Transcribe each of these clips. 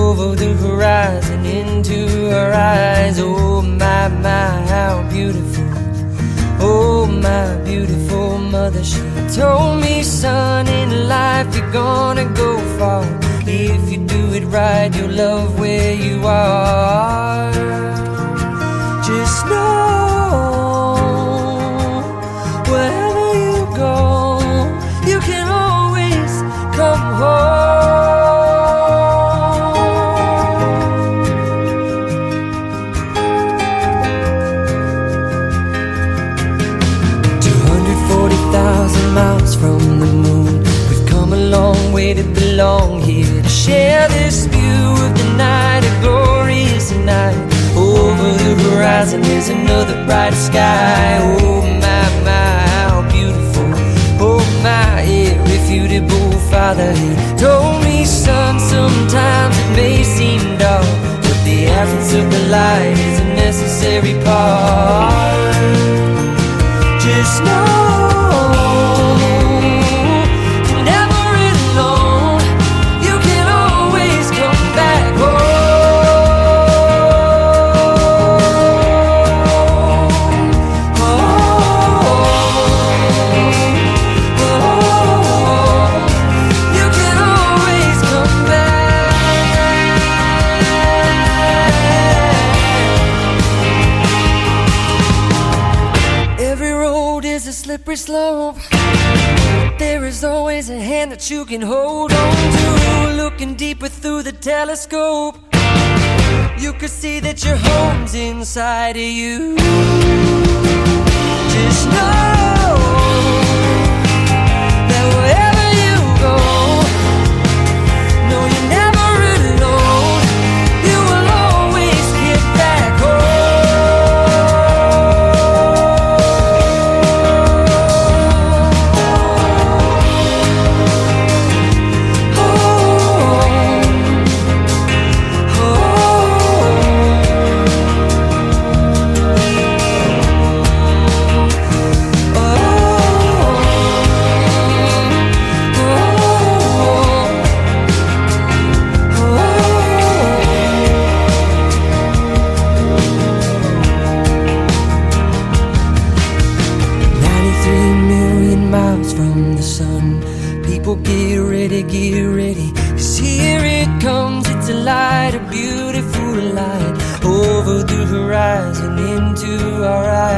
over the horizon into her eyes. Oh my, how beautiful. Oh my beautiful mother, she told me, son, in life you're gonna go far. If you do it right, you'll love where you are. Just know, wherever you go, you can always come home. 240,000 miles from the moon, we've come a long way to belong here, to share this view of the night, a glorious night. Over the horizon is another bright sky. Oh my, how beautiful. Oh my irrefutable father, he told me, son, sometimes it may seem dark, but the absence of the light is a necessary part. Just know you're never alone. You can always come back home. You can always come back. Every road is a slippery slope. There is always a hand that you can hold on to. Looking deeper through the telescope, you could see that your home's inside of you. Just know that wherever you go, no, you're never alone. You will always get back home. Get ready, 'cause here it comes. It's a light, a beautiful light, over the horizon into our eyes.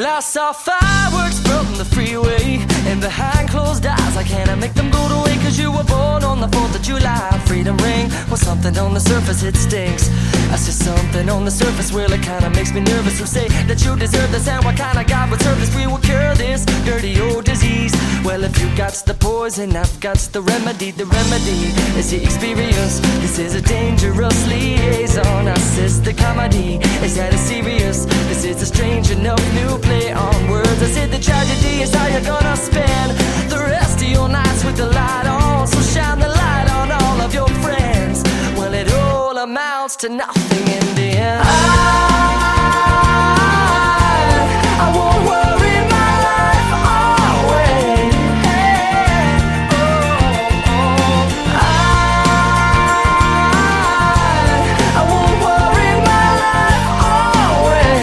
I saw fireworks from the freeway, and behind closed eyes I can't make them go away. 'Cause you were born on the 4th of July. Freedom ring, well, something on the surface it stinks. I see something on the surface, well, it kinda makes me nervous. Who say that you deserve this, and what kind of God would serve this? We will cure this dirty old disease. Well, if you got the poison, I've got the remedy. The remedy is the experience. This is a dangerous liaison. I says the comedy, is that it's serious? This is a strange enough new play on words. I said the tragedy is how you're gonna spend the rest of your nights with the light on. So shine the light on all of your friends. Well, it all amounts to nothing in the end. I won't worry my life away. I won't worry my life away.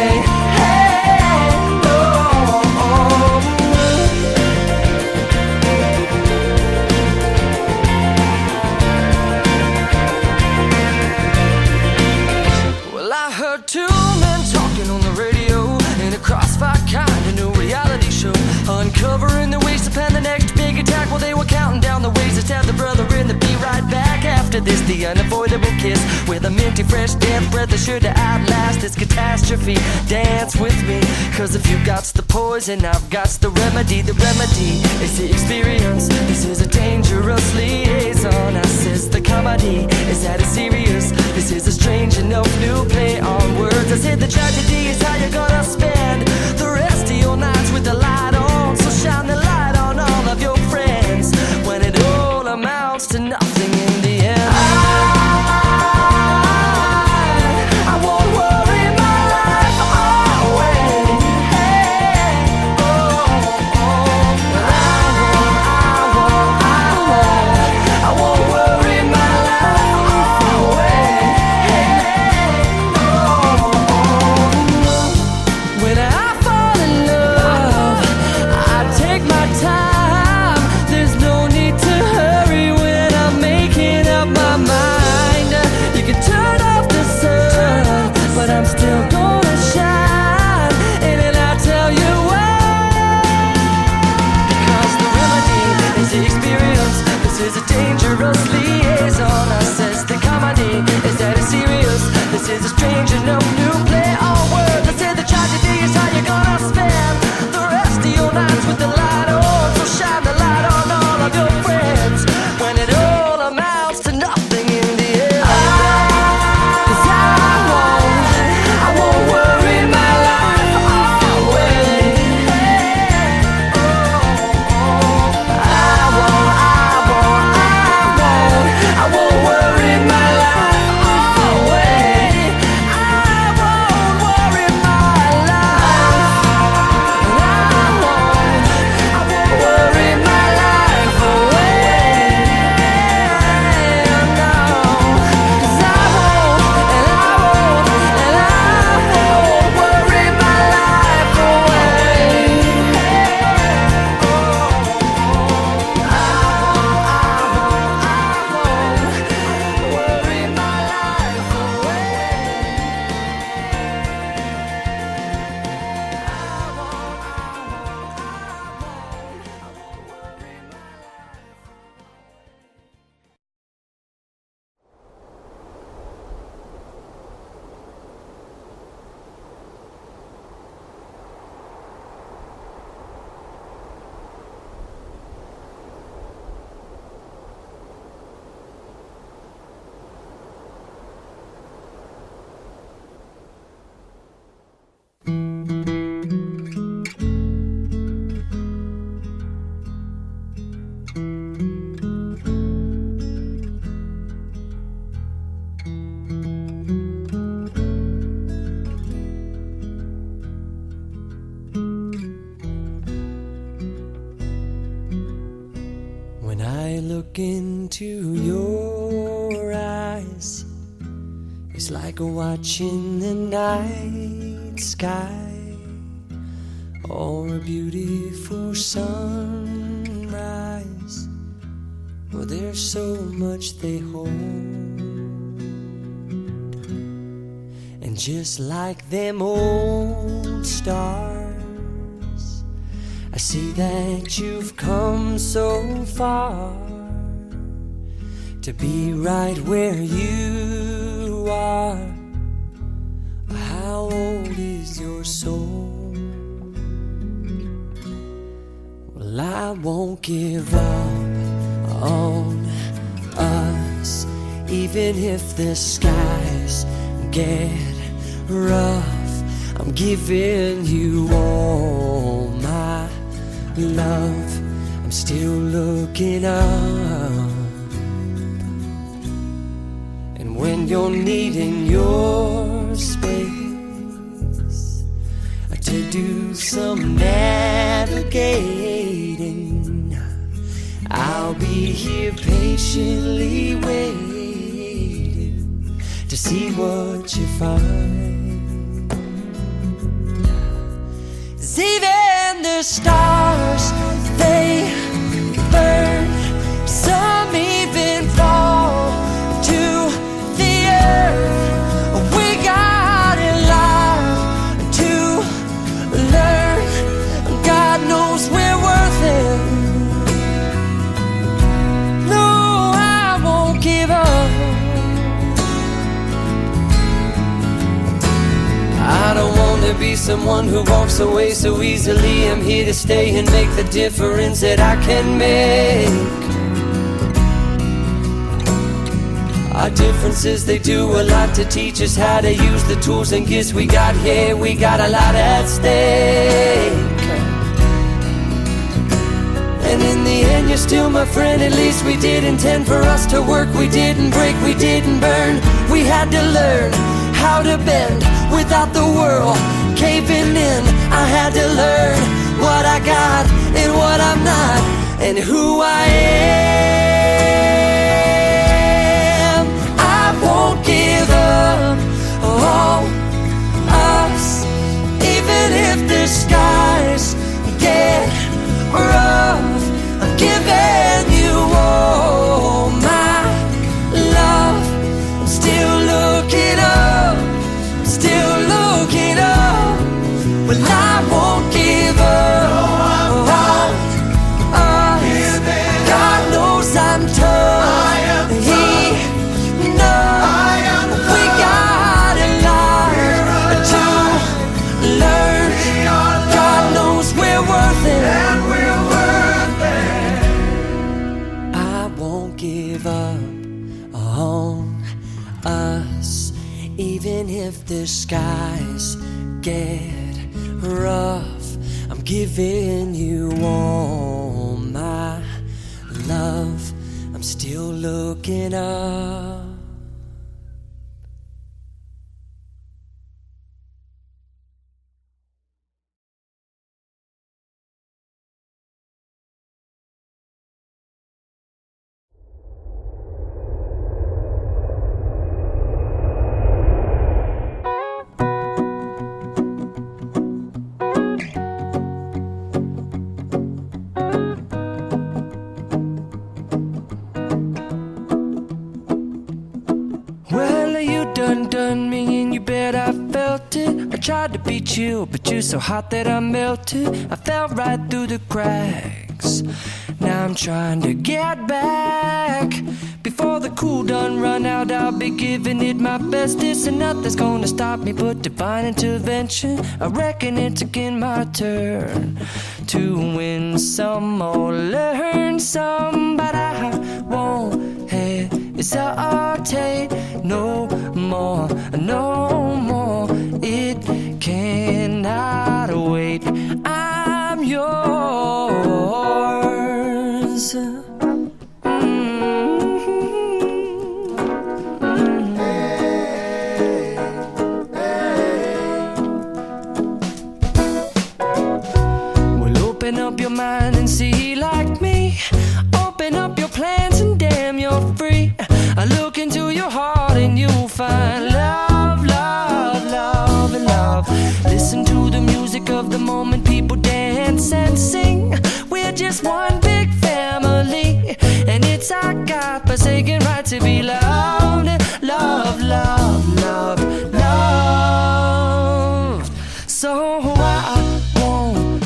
Well, I heard two men talking on the radio in a crossfire kind of new reality show, uncovering the ways to plan the next big attack. Well, they were counting down the ways to stab the brother in the be right back after this. The unavoidable kiss with a minty fresh damp breath is sure to outlast this catastrophe. Dance with me, 'cause if you got the poison, I've got the remedy. The remedy is the experience. This is a dangerous liaison. I says the comedy comedy? Is that it's serious? This is a strange enough new play on words. I said the tragedy is how you're gonna spend the rest of your nights with the light on. So shine the light on all of your friends when it all amounts to nothing in the end. I won't worry my life away. I won't worry my life away. When I fall in love, I take my time. There's no need to hurry when I'm making up my mind. You can turn off the sun, but I'm still gonna shine. And I'll tell you why. Because the remedy is the experience. This is a dangerous liaison. I says the comedy is that it's serious. This is a strange enough new play on words. I said the tragedy is how you're gonna spend the rest of your nights with the light on. So shine the light on all of your friends when it all amounts to nothing in the end. 'Cause I won't worry my life away. I won't worry my life away. I won't worry my life. I won't worry my life away. No, 'cause I won't worry my life away. Worry my life away. When I look into your eyes, it's like watching the night sky or a beautiful sunrise. Well, there's so much they hold, and just like them old stars, I see that you've come so far to be right where you are. How old is your soul? Well, I won't give up on us, even if the skies get rough. I'm giving you all my love. I'm still looking up, and when you're needing your space to do some navigating, I'll be here patiently waiting to see what you find. 'Cause even the stars, they burn. Some even fall to the earth. We got in line to learn. God knows we're worth it. No, I won't give up. I don't want to be someone who walks away so easily. I'm here to stay and make the difference that I can make. Our differences, they do a lot to teach us how to use the tools and gifts we got here. We got a lot at stake. And in the end, you're still my friend. At least we did intend for us to work. We didn't break, we didn't burn. We had to learn how to bend without the world caving in. I had to learn what I got and what I'm not, and who I am. I won't give up on us, even if the skies get rough. I'm giving you all my love. I'm still looking up, I'm still looking up. Well, I won't give up on us. God knows I'm tough. He knows we got a lot to learn. God knows we're worth it. I won't give up on us, even if the skies get rough. I'm giving you all my love. I'm still looking up. Done me and you bet I felt it. I tried to be chill, but you're so hot that I melted. I fell right through the cracks. Now I'm trying to get back. Before the cool done run out, I'll be giving it my best. This and nothing's gonna stop me but divine intervention. I reckon it's again my turn to win some or learn some, but I won't hesitate no more, no more. It cannot wait. I'm yours. Well, open up your mind and see like me. Open up your plans and damn, you're free. I look into your heart and you'll find love, love, love, and love. Listen to the music of the moment, people dance and sing. We're just one big family, and it's our God-forsaken right to be loved. Love, love, love, love. So I won't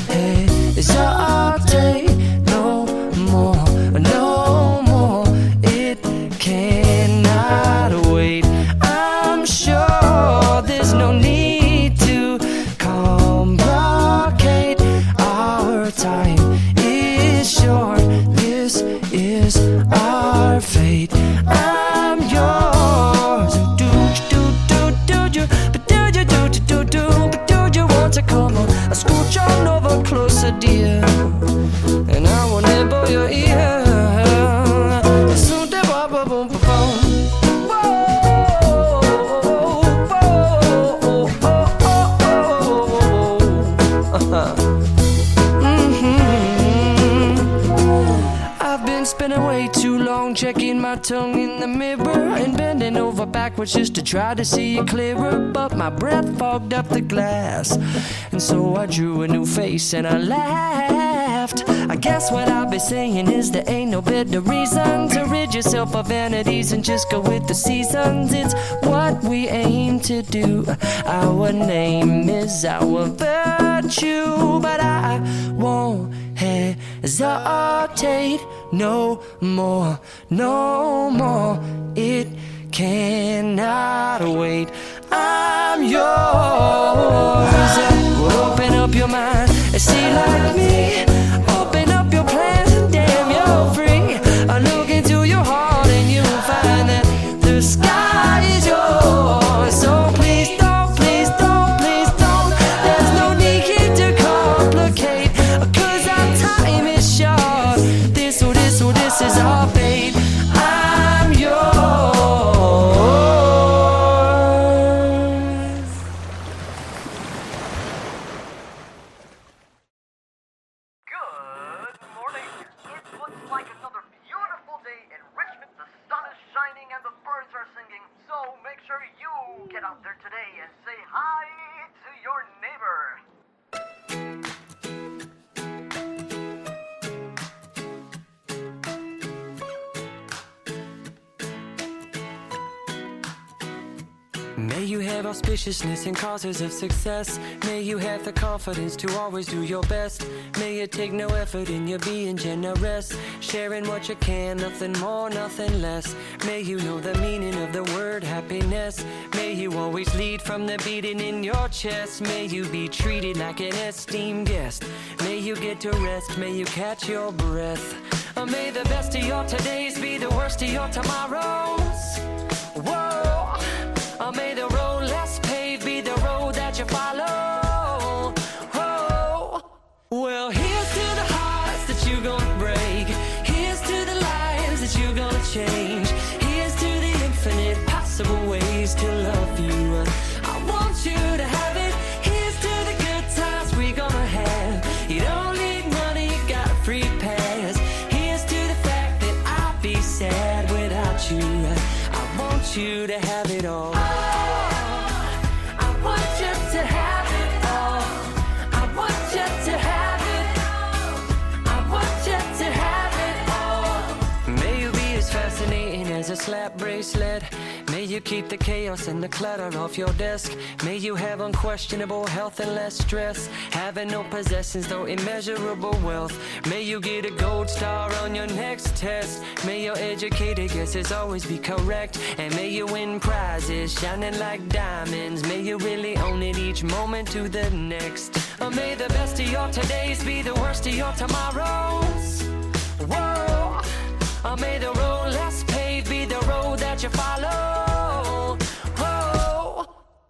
hesitate no more, no more. It cannot wait. I'm sure there's no need to complicate. Our time is short. This is our fate. I'm yours. Do you, but do you, but do you want to come on? I scooch on over closer, dear, and I will nibble your ear. Spending way too long checking my tongue in the mirror and bending over backwards just to try to see it clearer, but my breath fogged up the glass, and so I drew a new face and I laughed. I guess what I'll be saying is there ain't no better reason to rid yourself of vanities and just go with the seasons. It's what we aim to do. Our name is our virtue, but I won't hesitate no more, no more. It cannot wait. I'm yours. Well, open up your mind and see like me. Open up your plans and damn, you're free. I look into your heart and you'll find that the sky is yours. So please don't, please don't, please don't. There's no need to complicate, 'cause our time is short. This is our fate. I'm yours. Good morning. It looks like another beautiful day in Richmond. The sun is shining and the birds are singing. So make sure you get out there today and say hi to your neighbor. May you have auspiciousness and causes of success. May you have the confidence to always do your best. May you take no effort in your being generous, sharing what you can, nothing more, nothing less. May you know the meaning of the word happiness. May you always lead from the beating in your chest. May you be treated like an esteemed guest. May you get to rest, may you catch your breath. May the best of your todays be the worst of your tomorrows. Whoa. May the road less paved be the road that you follow. Oh. Well, here's to the hearts that you're gonna break. Here's to the lives that you're gonna change. Here's to the infinite possible ways to love you. I want you to have it. Here's to the good times we're gonna have. You don't need money, you got a free pass. Here's to the fact that I'll be sad without you. I want you to have it all. As a slap bracelet, may you keep the chaos and the clutter off your desk. May you have unquestionable health and less stress, having no possessions though immeasurable wealth. May you get a gold star on your next test. May your educated guesses always be correct, and may you win prizes shining like diamonds. May you really own it each moment to the next. May the best of your todays be the worst of your tomorrows. Whoa. May the road less paved be the road that you follow. Oh.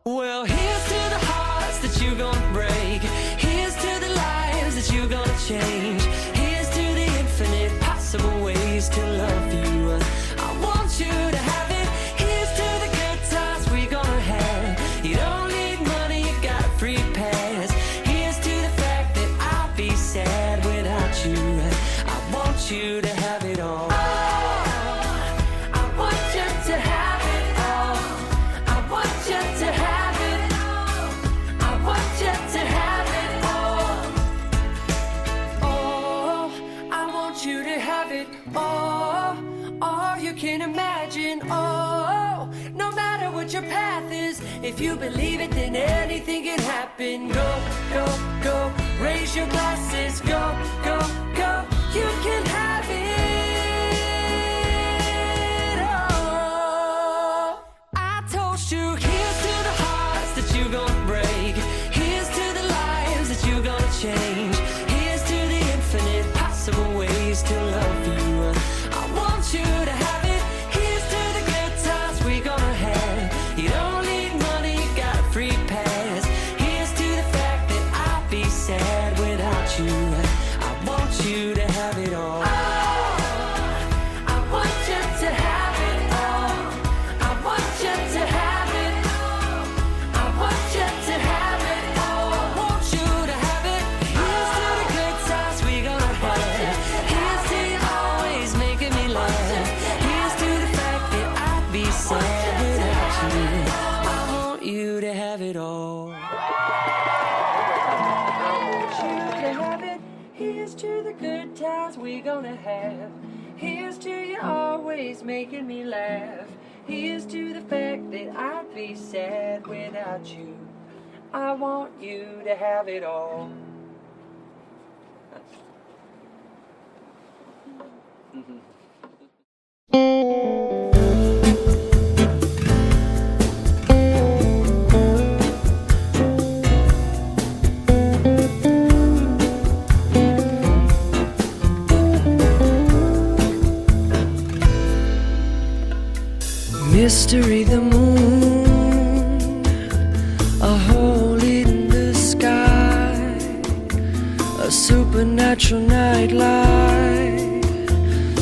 Well, here's to the hearts that you're gonna break. Here's to the lives that you're gonna change. Here's to the infinite possible ways to love you. I want you to have it. Here's to the good times we're gonna have. You don't need money, you got a free pass. Here's to the fact that I'll be sad without you. I want you to have it all. Can imagine, oh, no matter what your path is, if you believe it, then anything can happen. Go, go, go, raise your glasses, go, go, go, you can have it, oh. I told you, here's to the hearts that you're gonna break. Here's to the lives that you're gonna change. Here's to the infinite possible ways to love you. I want you to have you to have it all. I want you to have it all. I want you to have it all. I want you to have it all. I want you to have it. Here's to the good times we gonna have. Here's to you always making me laugh. Here's to the fact that I'd be sad without you. I want you to have it all. Here's to the good times we gonna have. Here's to you always making me laugh. Here's to the fact that I'd be sad without you. I want you to have it all. mystery, the moon, a hole in the sky, a supernatural nightlight,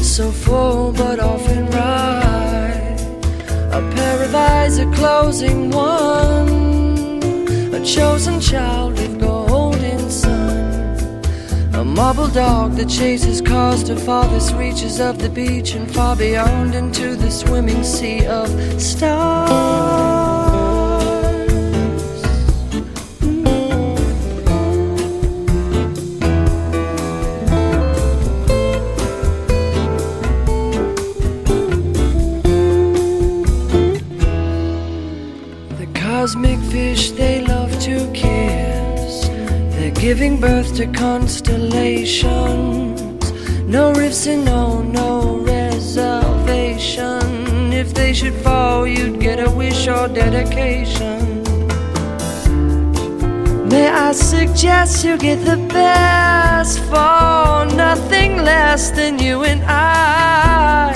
so full but often right, a pair of eyes, a closing one, a chosen child with golden sun, a marble dog that chases cars to farthest reaches of the beach and far beyond into the swimming sea of stars. The cosmic fish they love to kiss, they're giving birth to constellations. No rifts and no reservation. If they should fall, you'd get a wish or dedication. May I suggest you get the best for nothing less than you and I.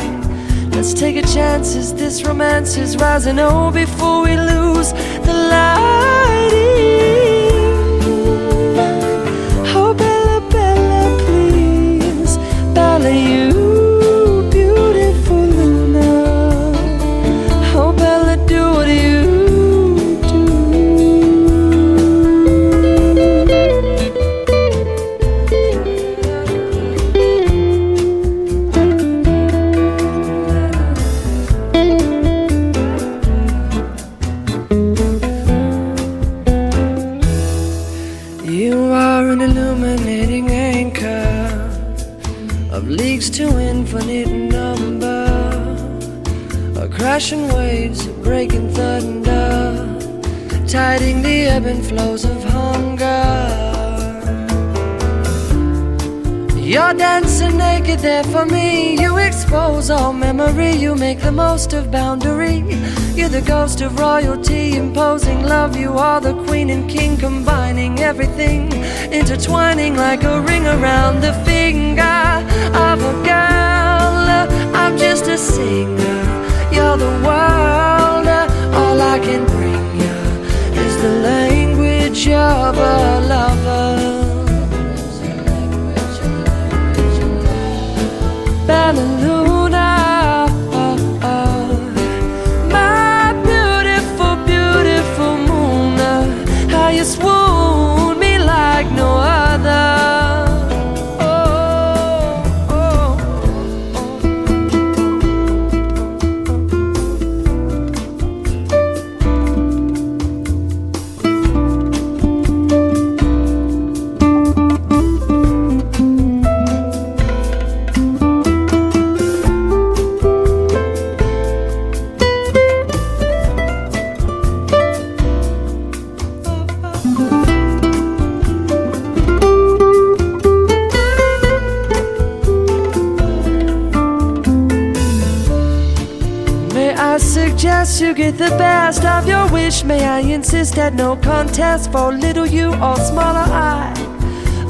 Let's take a chance as this romance is rising. Oh, before we lose the lighting. Oh, Bella, Bella, please, Bella, you beautiful Luna. Oh, Bella, do what you do. You are an illuminating anchor of leagues to infinite number, a crashing waves, a breaking thunder, tiding the ebb and flows of hunger. You're dancing naked there for me. You expose all memory. You make the most of boundary. You're the ghost of royalty, imposing love. You are the queen and king, combining everything, intertwining like a ring around the finger of a girl. I'm just a singer. You're the world. All I can bring you is the language of a lover. Bella Luna, my beautiful, beautiful moon, how you swoon me like no other. You get the best of your wish. May I insist at no contest for little you or smaller I.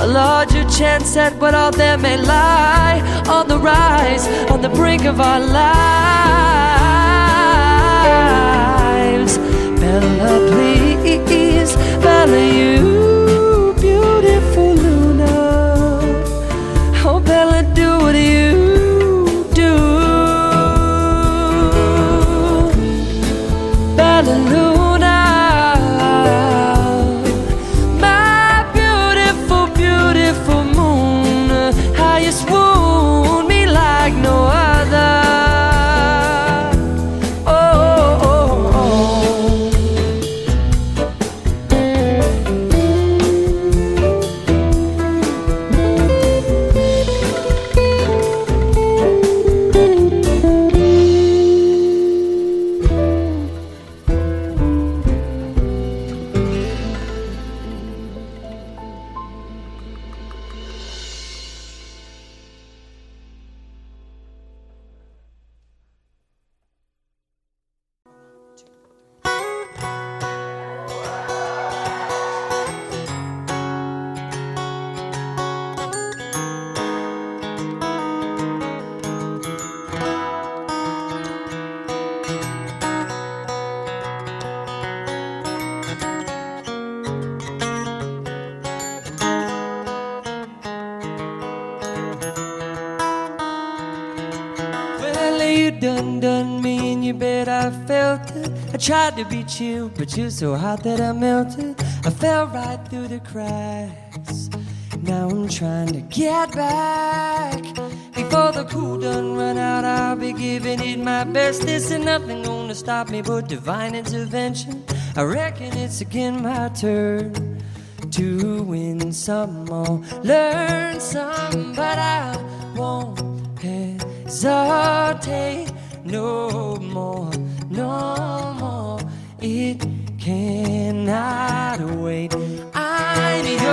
A larger chance at what all there may lie. On the rise, on the brink of our lives. Bella, please, Bella, you beautiful Luna. Oh, Bella, do what you Bella Luna, my beautiful, beautiful moon, how you swoon me like no other. done me and you bet I felt it. I tried to be chill, but you're so hot that I melted. I fell right through the cracks. Now I'm trying to get back. Before the cool done run out, I'll be giving it my best. This ain't nothing gonna stop me but divine intervention. I reckon it's again my turn to win some or learn some, but I won't hesitate no more, no more. It cannot wait. I'm yours.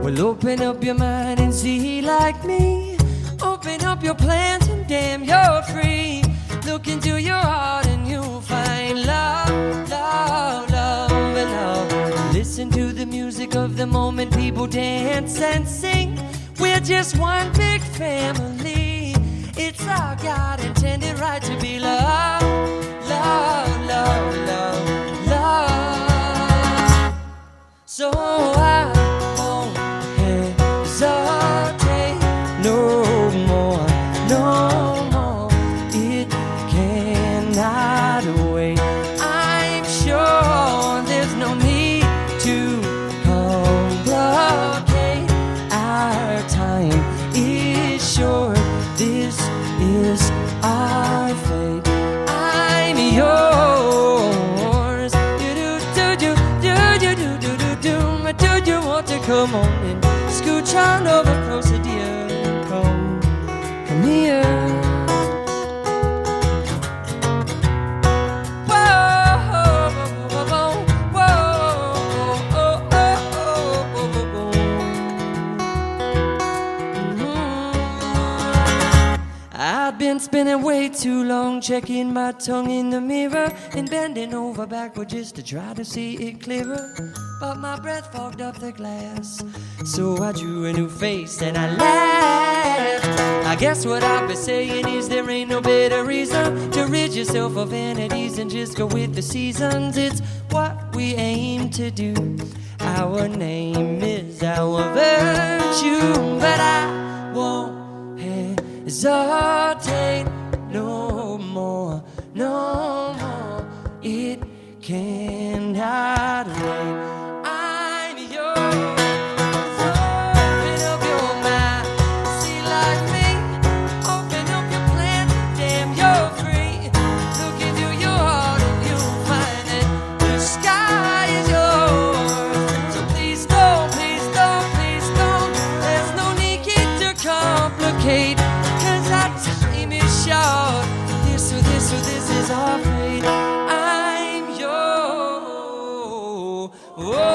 Well, open up your mind and see like me. Open up your plans and damn, you're free. Look into your heart and you'll find love, love, love, and love. Listen to the music of the moment, people dance and sing. We're just one big family. It's our God intended right to be loved, love, love, love, love. So I won't hesitate no more, no more. It cannot wait. I'm sure there's no need to complicate. Our time is short. This is our fate. I'm yours. Do you want to come on and scooch on over closer, dear? Come here. I've been spinning way too long, checking my tongue in the mirror and bending over backward just to try to see it clearer. But my breath fogged up the glass, so I drew a new face and I laughed. I guess what I've been saying is there ain't no better reason to rid yourself of vanities and just go with the seasons. It's what we aim to do. Our name is our virtue, but I won't hesitate no more, no more. It cannot wait. I'm yours. Open up your mind, see like me. Open up your plans, damn, you're free. Look into your heart and you'll find that the sky is yours. So please don't, please don't, please don't. There's no need to complicate, 'cause our time is short. This is our fate. I'm yours. Oh.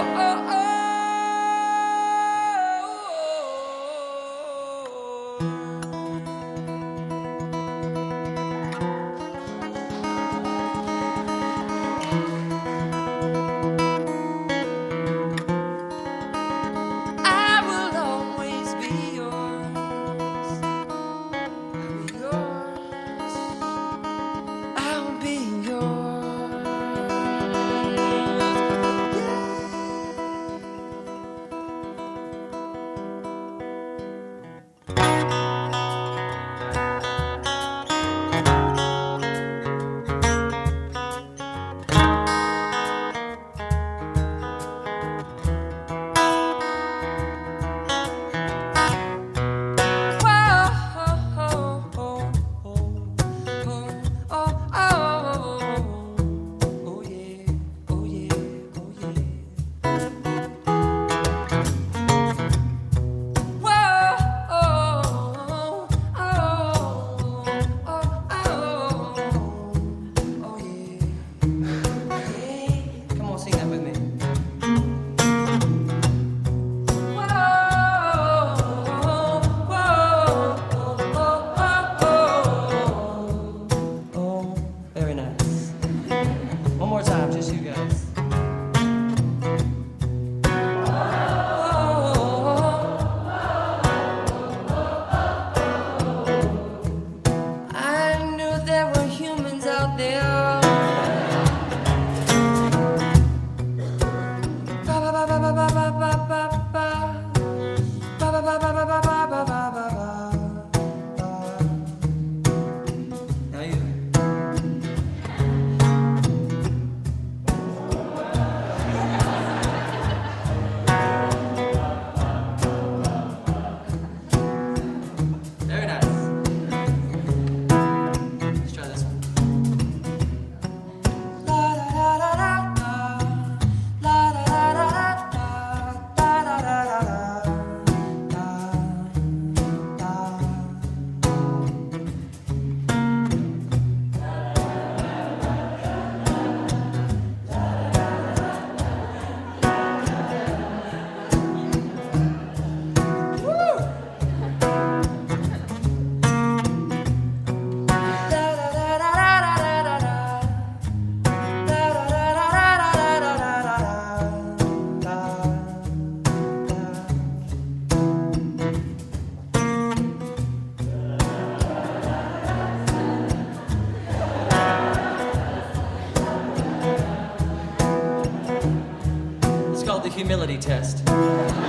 humility test. And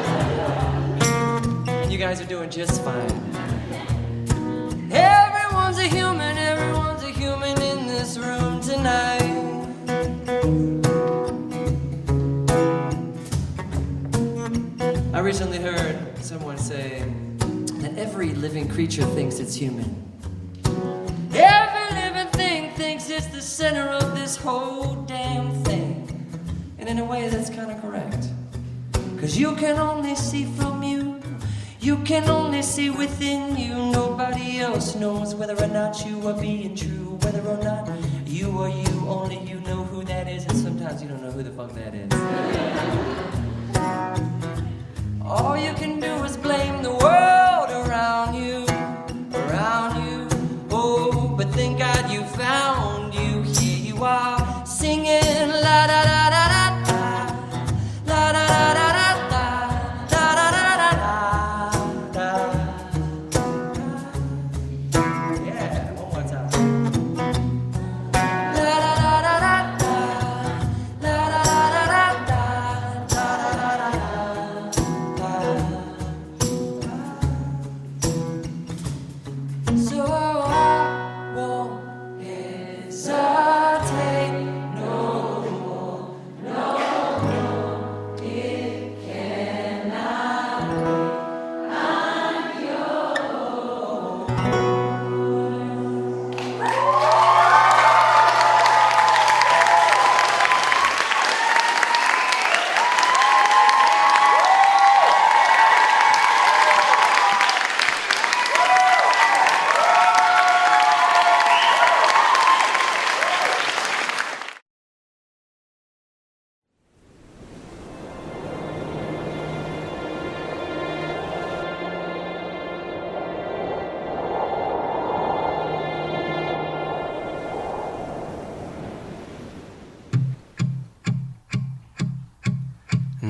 you guys are doing just fine. Everyone's a human in this room tonight. I recently heard someone say that every living creature thinks it's human. Every living thing thinks it's the center of this whole damn thing. And in a way, that's kind of correct. 'Cause you can only see from you. You can only see within you. Nobody else knows whether or not you are being true. Whether or not you are you, only you know who that is. And sometimes you don't know who the fuck that is. All you can do is blame the world around you. Oh, but thank God you found you. Here you are, singing la da da da da da, la da da da da da, da da da da da da. Yeah, one more time. La da da da da da, la da da da da da, da da da da da. So I won't hesitate no more, no more. It cannot wait. I'm yours.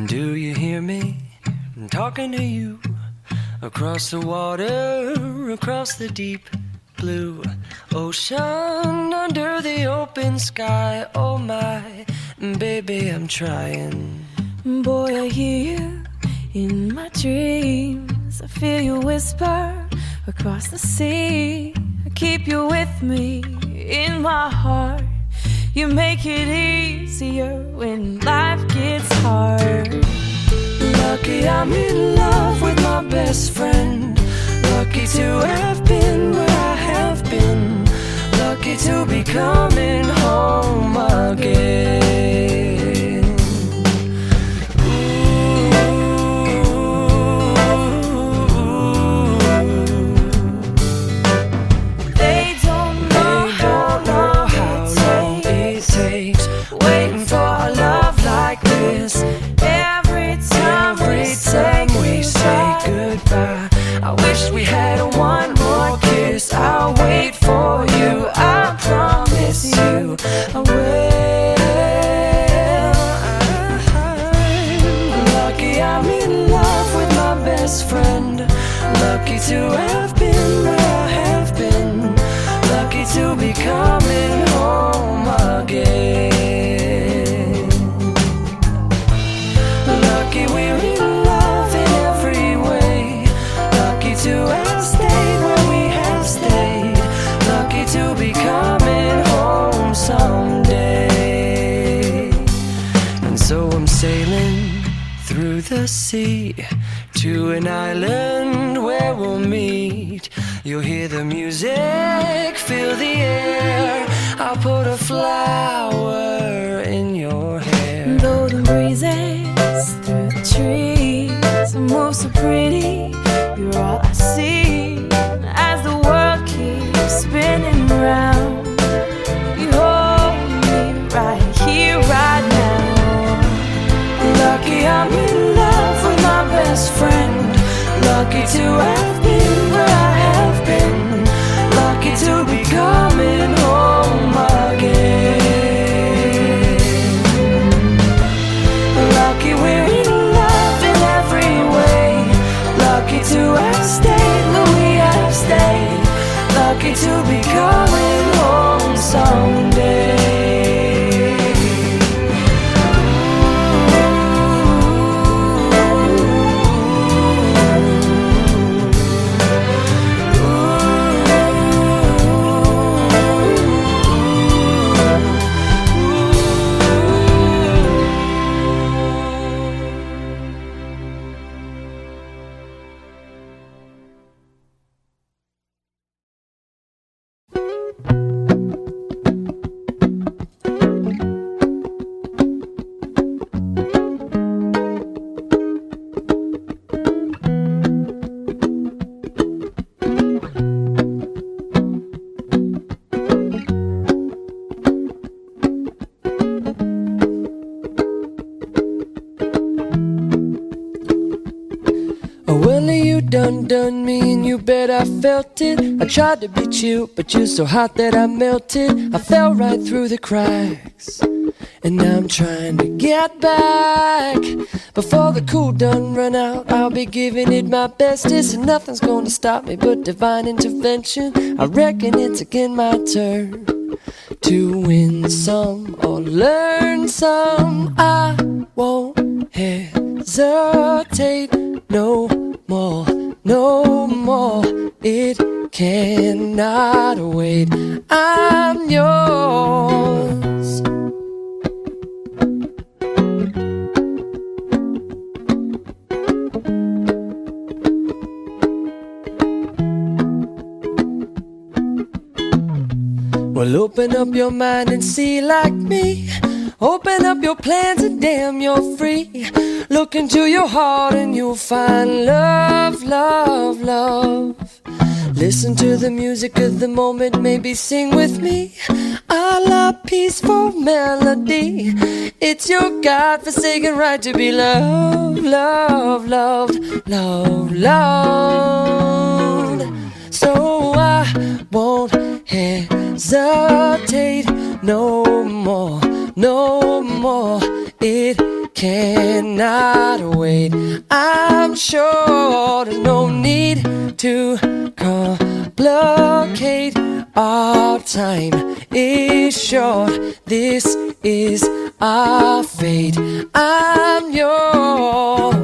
Do you hear me? I'm talking to you across the water, across the deep blue ocean, under the open sky. Oh my, baby, I'm trying. Boy, I hear you in my dreams. I feel you whisper across the sea. I keep you with me in my heart. You make it easier when life gets hard. Lucky I'm in love with my best friend. Lucky to have been where I have been. Lucky to be coming home again. They don't know how long it takes Waiting for a love like this. every time we say goodbye, I wish we had one more kiss. I'll wait for you, I promise you I will. Lucky I'm in love with my best friend. Lucky to have been where I have been. Lucky to be coming home again. Lucky we're in love in every way. Lucky to have stayed where we have stayed. Lucky to be coming home someday. And so I'm sailing through the sea to an island where we'll meet. You'll hear the music, feel the air. I'll put a flower in your hair. Though the breezes through the trees move so pretty, you're all I see as the world keeps spinning round. You hold me right here, right now. Lucky I'm in love with my best friend. Lucky to have been where I have been. Lucky to be coming home again. Lucky we're in love in every way. Lucky to have stayed where we have stayed. Lucky to be coming home someday. Ooh. undone me and you bet I felt it. I tried to be chill, but you're so hot that I melted. I fell right through the cracks, and now I'm trying to get back. Before the cool done run out, I'll be giving it my bestest, and nothing's gonna stop me but divine intervention. I reckon it's again my turn to win some or learn some. I won't hesitate no more, no more. It cannot wait. I'm yours. Well, open up your mind and see like me. Open up your plans and damn, you're free. Look into your heart and you'll find love, love, love. Listen to the music of the moment, maybe sing with me. A la peaceful melody. It's your God-forsaken right to be loved, loved, loved, loved, loved. So I won't hesitate no more, no more. It cannot wait. I'm sure there's no need to complicate. Our time is short. This is our fate. I'm yours.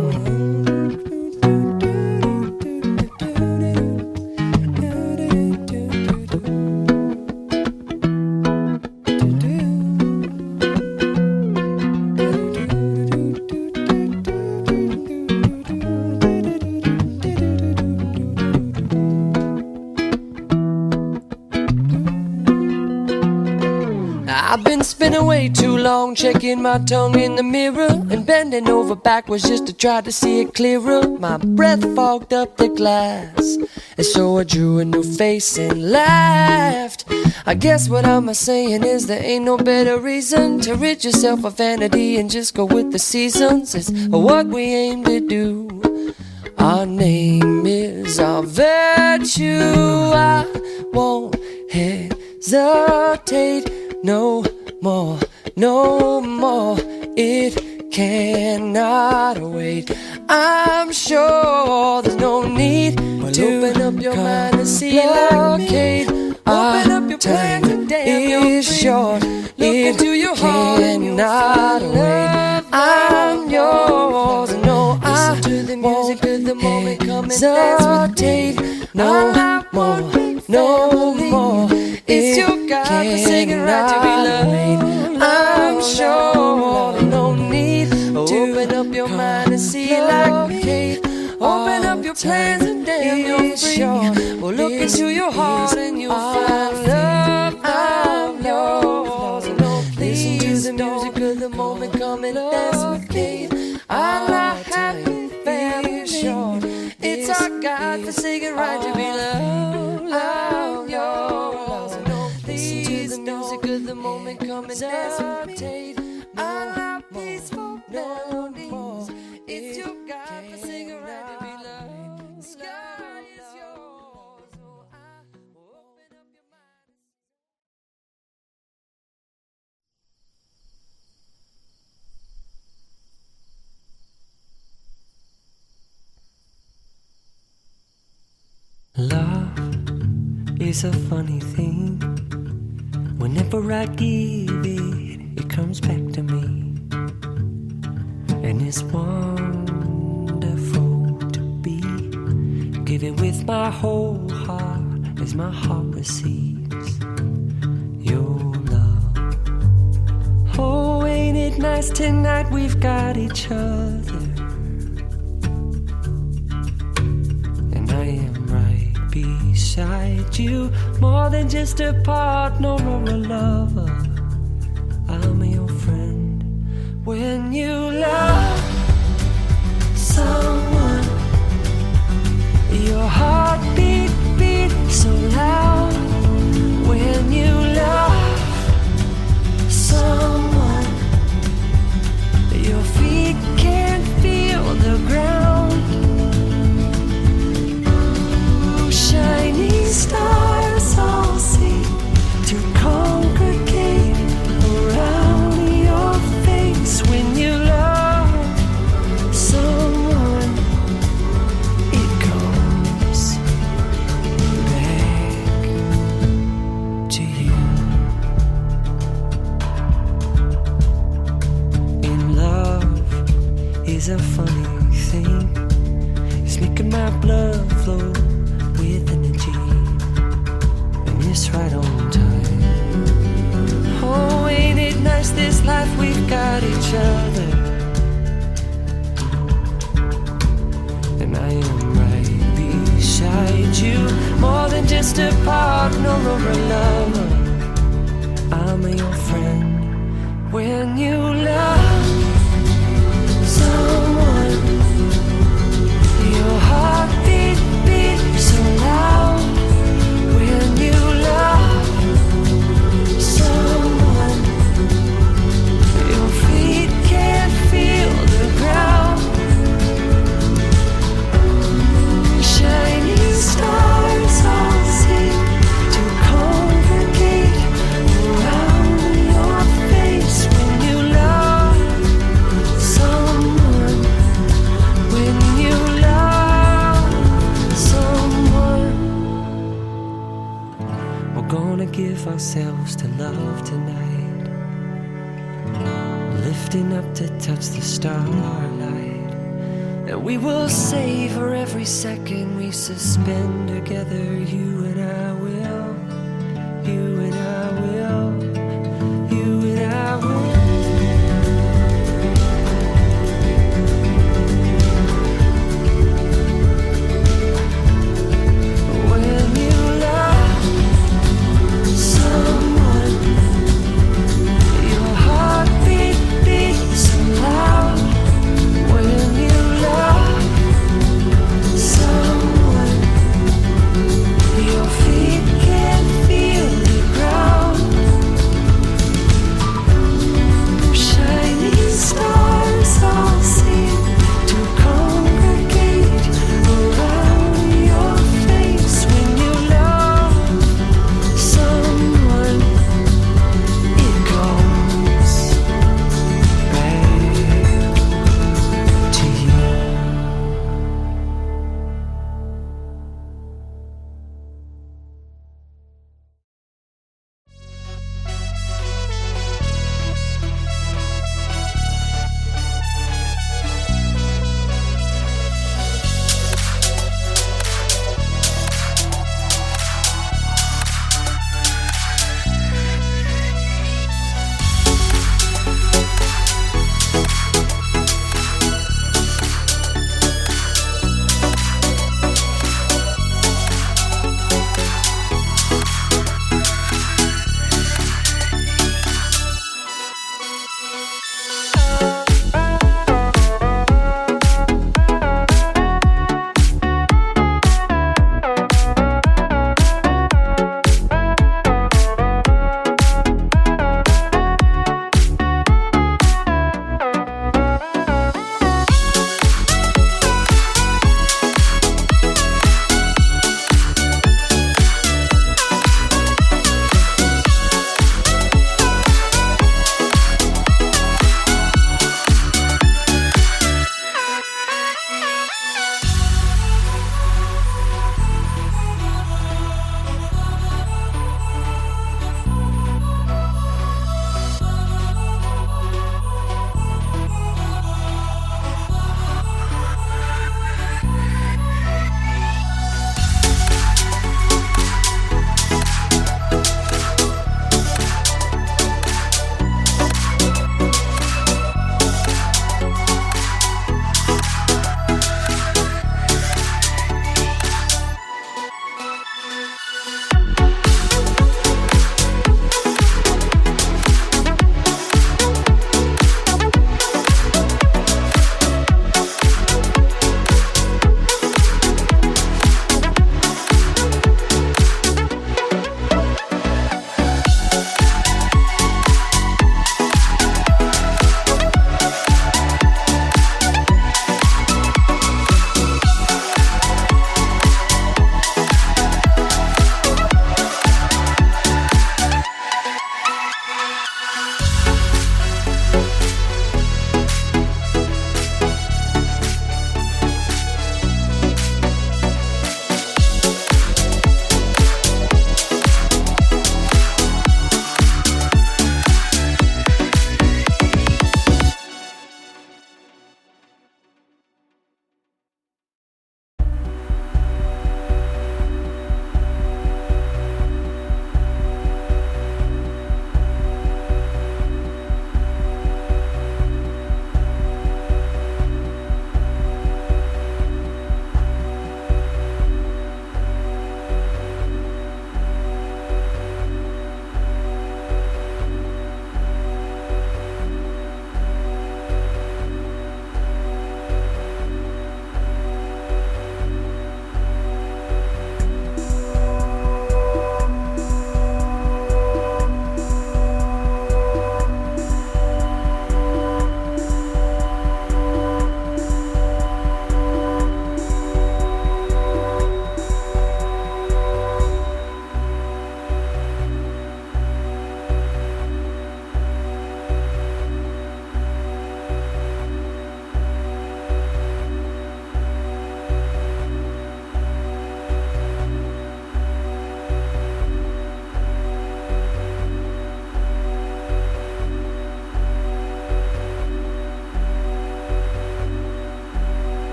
I've been spinning way too long, checking my tongue in the mirror and bending over backwards just to try to see it clearer. My breath fogged up the glass, and so I drew a new face and laughed. I guess what I'm saying is there ain't no better reason to rid yourself of vanity and just go with the seasons. It's what we aim to do. Our name is our virtue. I won't hesitate no more, no more. It cannot wait. I'm sure there's no need to open up your mind and see like me. Open up your plans and damn, it's short. Look into your heart and you'll find love. I'm yours. No, I to the music of the moment. Come and dance with me. No more, no more. It's your God-forsaken right to be loved. I'm sure there's no need to open up your mind and see like me. Open up your plans and damn, you're free. Well, look into your heart and you'll find love. I'm yours. Listen to the music of the moment. Come and dance with me. I'm not happy, very short. It's our God-forsaken right to be loved. I'm yours. Listen to the music of the moment. Come and dance with me. I love peaceful melodies. It's your God-forsaken right to be loved. The sky is yours. So I will open up your mind. Love is a funny thing. Whenever I give it, it comes back to me. And it's wonderful to be giving with my whole heart as my heart receives your love. Oh, ain't it nice tonight we've got each other. And I am right beside you, more than just a partner or a lover. I'm your friend. When you love someone, your heart beat so loud. When you love someone, your feet can't feel the ground. is a funny thing. It's making my blood flow with energy, and it's right on time. Oh, ain't it nice this life we've got each other, and I am right beside you, more than just a partner or a lover. I'm your friend. When you love someone, your heart beats so loud. When you love someone, your feet can't feel the ground. Shining stars all seem to congregate around your face. When you love someone, when you love someone, we're gonna give ourselves to love tonight, lifting up to touch the starlight, and we will savor every second we suspend together. You and I will, you and I will, you and I will. When you love someone, your heart beats so loud. When you love someone, your feet can't feel the ground. Shining stars all seem to congregate around your face. When you love someone, it goes back to you.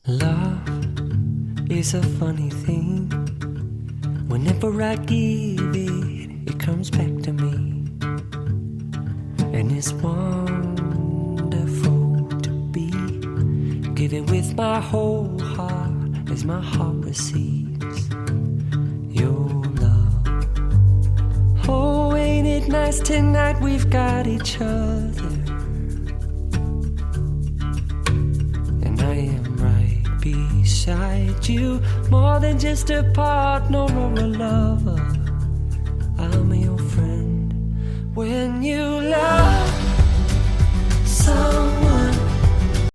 Love is a funny thing. Whenever I give it, it comes back to me. And it's wonderful to be giving with my whole heart as my heart receives your love. Oh, ain't it nice tonight we've got each other. And I am right beside you, more than just a partner or a lover.